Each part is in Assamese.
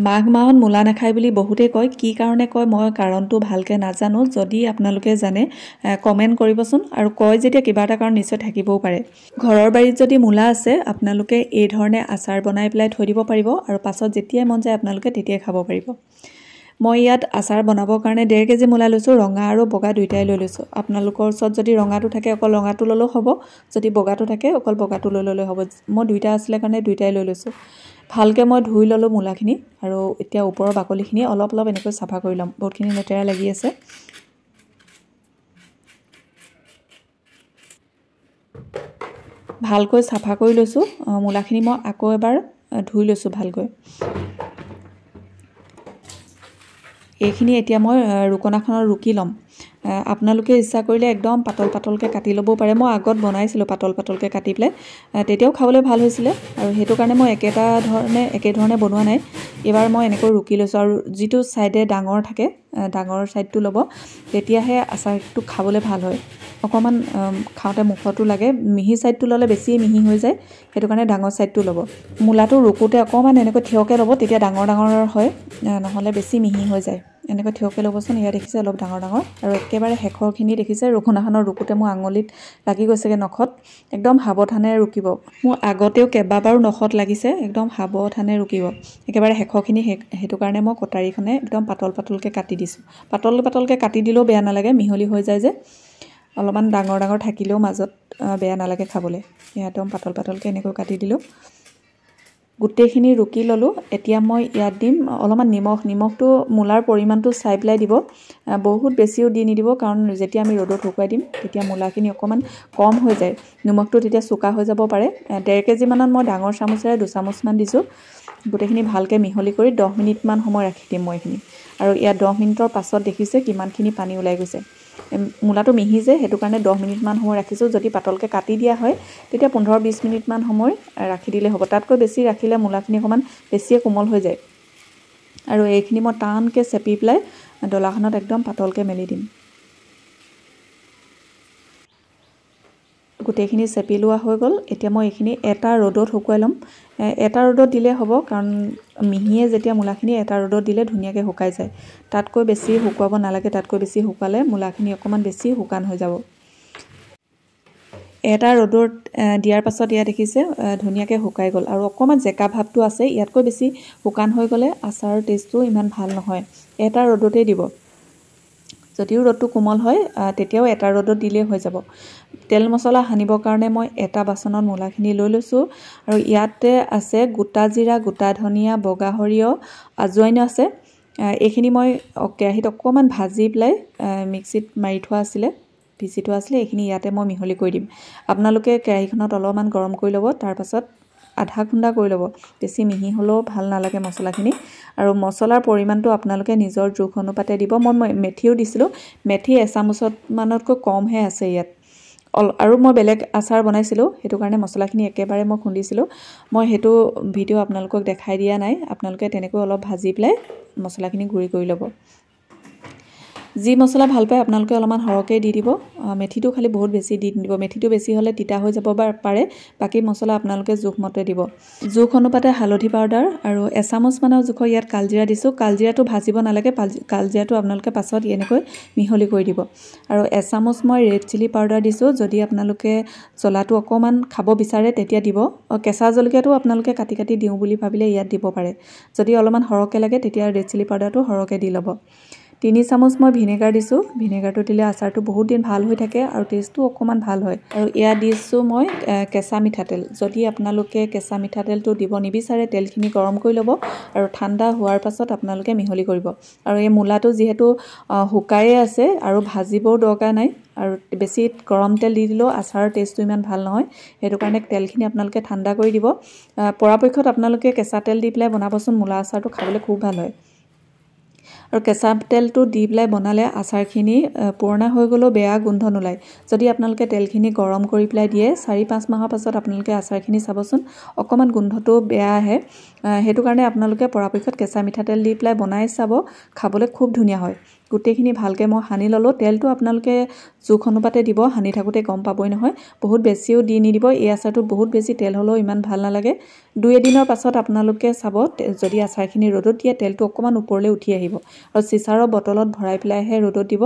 মাঘ মাহত মূলা নাখায় বুলি বহুতে কয় কি কাৰণে কয় মই কাৰণটো ভালকৈ নাজানো যদি আপোনালোকে জানে কমেণ্ট কৰিবচোন আৰু কয় যেতিয়া কিবা এটা কাৰণ নিশ্চয় থাকিবও পাৰে ঘৰৰ বাৰীত যদি মূলা আছে আপোনালোকে এই ধৰণে আচাৰ বনাই পেলাই থৈ দিব পাৰিব আৰু পাছত যেতিয়াই মন যায় আপোনালোকে তেতিয়াই খাব পাৰিব মই ইয়াত আচাৰ বনাবৰ কাৰণে 1.5 কেজি মূলা লৈছোঁ ৰঙা আৰু বগা দুইটাই লৈ লৈছোঁ আপোনালোকৰ ওচৰত যদি ৰঙাটো থাকে অকল ৰঙাটো ল'লেও হ'ব যদি বগাটো থাকে অকল বগাটো লৈ ল'লেও হ'ব মই দুইটা আছিলে কাৰণে দুইটাই লৈ লৈছোঁ ভালকৈ মই ধুই ল'লোঁ মূলাখিনি আৰু এতিয়া ওপৰৰ বাকলিখিনি অলপ অলপ এনেকৈ চাফা কৰি ল'ম বহুতখিনি লেতেৰা লাগি আছে ভালকৈ চাফা কৰি লৈছোঁ মূলাখিনি মই আকৌ এবাৰ ধুই লৈছোঁ ভালকৈ এইখিনি এতিয়া মই ৰুকনাখনত ৰুকি ল'ম আপোনালোকে ইচ্ছা কৰিলে একদম পাতল পাতলকৈ কাটি ল'ব পাৰে মই আগত বনাইছিলোঁ পাতল পাতলকৈ কাটি পেলাই তেতিয়াও খাবলৈ ভাল হৈছিলে আৰু সেইটো কাৰণে মই একেধৰণে বনোৱা নাই এবাৰ মই এনেকৈ ৰুকি লৈছোঁ আৰু যিটো ছাইডে ডাঙৰ থাকে ডাঙৰ ছাইডটো ল'ব তেতিয়াহে আচাৰটো খাবলৈ ভাল হয় অকণমান খাওঁতে মুখতো লাগে মিহি ছাইডটো ল'লে বেছি মিহি হৈ যায় সেইটো কাৰণে ডাঙৰ ছাইডটো ল'ব মূলাটো ৰুকোতে অকণমান এনেকৈ থিয়কৈ ল'ব তেতিয়া ডাঙৰ ডাঙৰ হয় নহ'লে বেছি মিহি হৈ যায় এনেকৈ থিয়কৈ ল'বচোন এয়া দেখিছে অলপ ডাঙৰ ডাঙৰ আৰু একেবাৰে শেষৰখিনি দেখিছে ৰুকনাখনৰ ৰুকোতে মোৰ আঙুলিত লাগি গৈছেগৈ নখত একদম সাৱধানে ৰুকিব মোৰ আগতেও কেইবাবাৰো নখত লাগিছে একদম সাৱধানে ৰুকিব একেবাৰে শেষৰখিনি সেইটো কাৰণে মই কটাৰীখনে একদম পাতল পাতলকৈ কাটি দিছোঁ পাতল পাতলকৈ কাটি দিলেও বেয়া নালাগে মিহলি হৈ যায় যে অলপমান ডাঙৰ ডাঙৰ থাকিলেও মাজত বেয়া নালাগে খাবলৈ একদম পাতল পাতলকৈ এনেকৈ কাটি দিলোঁ গোটেইখিনি ৰুকি ল'লোঁ এতিয়া মই ইয়াত দিম অলপমান নিমখটো মূলাৰ পৰিমাণটো চাই পেলাই দিব বহুত বেছিও দি নিদিব কাৰণ যেতিয়া আমি ৰ'দত শুকুৱাই দিম তেতিয়া মূলাখিনি অকণমান কম হৈ যায় নিমখটো তেতিয়া চোকা হৈ যাব পাৰে 1.5 কেজি মানত মই ডাঙৰ চামুচেৰে 2 চামুচমান দিছোঁ গোটেইখিনি ভালকৈ মিহলি কৰি 10 মিনিটমান সময় ৰাখি দিম মই এইখিনি আৰু ইয়াত 10 মিনিটৰ পাছত দেখিছে কিমানখিনি পানী ওলাই গৈছে মূলাটো মিহি যে সেইটো কাৰণে 10 মিনিটমান সময় ৰাখিছোঁ যদি পাতলকৈ কাটি দিয়া হয় তেতিয়া 15-20 মিনিটমান সময় ৰাখি দিলে হ'ব তাতকৈ বেছি ৰাখিলে মূলাখিনি অকণমান বেছিয়ে কোমল হৈ যায় আৰু এইখিনি মই টানকৈ চেপি পেলাই ডলাখনত একদম পাতলকৈ মেলি দিম গোটেইখিনি চেপি লোৱা হৈ গ'ল এতিয়া মই এইখিনি এটা ৰ'দত শুকুৱাই ল'ম এটা ৰ'দত দিলে হ'ব কাৰণ মিহিয়ে যেতিয়া মূলাখিনি এটা ৰ'দত দিলে ধুনীয়াকৈ শুকাই যায় তাতকৈ বেছি শুকুৱাব নালাগে তাতকৈ বেছি শুকালে মূলাখিনি অকণমান বেছি শুকান হৈ যাব এটা ৰ'দত দিয়াৰ পাছত ইয়াত দেখিছে ধুনীয়াকৈ শুকাই গ'ল আৰু অকণমান জেকা ভাৱটো আছে ইয়াতকৈ বেছি শুকান হৈ গ'লে আচাৰৰ টেষ্টটো ইমান ভাল নহয় এটা ৰ'দতেই দিব যদিও ৰ'দটো কোমল হয় তেতিয়াও এটা ৰ'দত দিলেই হৈ যাব তেল মছলা সানিবৰ কাৰণে মই এটা বাচনত মূলাখিনি লৈ লৈছোঁ আৰু ইয়াতে আছে গোটা জিৰা গোটা ধনিয়া বগা সৰিয়হ আজৱাইন আছে এইখিনি মই কেৰাহীত অকণমান ভাজি পেলাই মিক্সিত মাৰি থোৱা আছিলে পিচি থোৱা আছিলে এইখিনি ইয়াতে মই মিহলি কৰি দিম আপোনালোকে কেৰাহীখনত অলপমান গৰম কৰি ল'ব তাৰপাছত আধা খুন্দা কৰি ল'ব বেছি মিহি হ'লেও ভাল নালাগে মছলাখিনি আৰু মছলাৰ পৰিমাণটো আপোনালোকে নিজৰ জোখ অনুপাতে দিব মই মেথিও দিছিলোঁ মেথি এচামুচত মানতকৈ কমহে আছে ইয়াত আৰু মই বেলেগ আচাৰ বনাইছিলোঁ সেইটো কাৰণে মছলাখিনি একেবাৰে মই খুন্দিছিলোঁ মই সেইটো ভিডিঅ' আপোনালোকক দেখাই দিয়া নাই আপোনালোকে তেনেকৈ অলপ ভাজি পেলাই মছলাখিনি গুড়ি কৰি ল'ব যি মছলা ভাল পায় আপোনালোকে অলপমান সৰহকৈ দি দিব মেথিটো খালি বহুত বেছি দি নিদিব মেথিটো বেছি হ'লে তিতা হৈ যাব পাৰে বাকী মছলা আপোনালোকে জোখমতে দিব জোখ অনুপাতে হালধি পাউডাৰ আৰু এচামুচমানৰ জোখৰ ইয়াত কালজিৰা দিছোঁ কালজিৰাটো ভাজিব নালাগে কালজিৰাটো আপোনালোকে পাছত এনেকৈ মিহলি কৰি দিব আৰু এচামুচ মই ৰেড চিলি পাউডাৰ দিছোঁ যদি আপোনালোকে জ্বলাটো অকণমান খাব বিচাৰে তেতিয়া দিব কেঁচা জলকীয়াটো আপোনালোকে কাটি কাটি দিওঁ বুলি ভাবিলে ইয়াত দিব পাৰে যদি অলপমান সৰহকৈ লাগে তেতিয়া ৰেড চিলি পাউডাৰটো সৰহকৈ দি ল'ব 3 চামুচ মই ভিনেগাৰ দিছোঁ ভিনেগাৰটো দিলে আচাৰটো বহুত দিন ভাল হৈ থাকে আৰু টেষ্টটো অকণমান ভাল হয় আৰু ইয়াত দিছোঁ মই কেঁচা মিঠাতেল যদি আপোনালোকে কেঁচা মিঠাতেলটো দিব নিবিচাৰে তেলখিনি গৰম কৰি ল'ব আৰু ঠাণ্ডা হোৱাৰ পাছত আপোনালোকে মিহলি কৰিব আৰু এই মূলাটো যিহেতু শুকায়ে আছে আৰু ভাজিবও দৰকাৰ নাই আৰু বেছি গৰম তেল দি দিলেও আচাৰৰ টেষ্টটো ইমান ভাল নহয় সেইটো কাৰণে তেলখিনি আপোনালোকে ঠাণ্ডা কৰি দিব পৰাপক্ষত আপোনালোকে কেঁচা তেল দি পেলাই বনাবচোন মূলা আচাৰটো খাবলৈ খুব ভাল হয় আৰু কেঁচা তেলটো দি পেলাই বনালে আচাৰখিনি পুৰণা হৈ গ'লেও বেয়া গোন্ধ নোলায় যদি আপোনালোকে তেলখিনি গৰম কৰি পেলাই দিয়ে 4-5 মাহৰ পাছত আপোনালোকে আচাৰখিনি চাবচোন অকণমান গোন্ধটো বেয়া আহে সেইটো কাৰণে আপোনালোকে পৰাপক্ষত কেঁচা মিঠাতেল দি পেলাই বনাই চাব খাবলৈ খুব ধুনীয়া হয় গোটেইখিনি ভালকৈ মই সানি ল'লোঁ। তেলটো আপোনালোকে জোখ অনুপাতে দিব, সানি থাকোঁতে গম পাবই নহয়। বহুত বেছিও দি নিদিব, এই আচাৰটোত বহুত বেছি তেল হ'লেও ইমান ভাল নালাগে। 2 এদিনৰ পাছত আপোনালোকে চাব, যদি আচাৰখিনি ৰ'দত দিয়ে তেলটো অকণমান ওপৰলৈ উঠি আহিব। আৰু চিচাৰৰ বটলত ভৰাই পেলাইহে ৰ'দত দিব।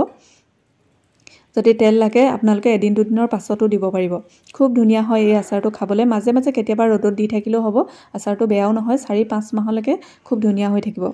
যদি তেল লাগে আপোনালোকে 1-2 দিনৰ পাছতো দিব পাৰিব। খুব ধুনীয়া হয় এই আচাৰটো খাবলৈ। মাজে মাজে কেতিয়াবা ৰ'দত দি থাকিলেও হ'ব, আচাৰটো বেয়াও নহয়। 4-5 মাহলৈকে খুব ধুনীয়া হৈ থাকিব।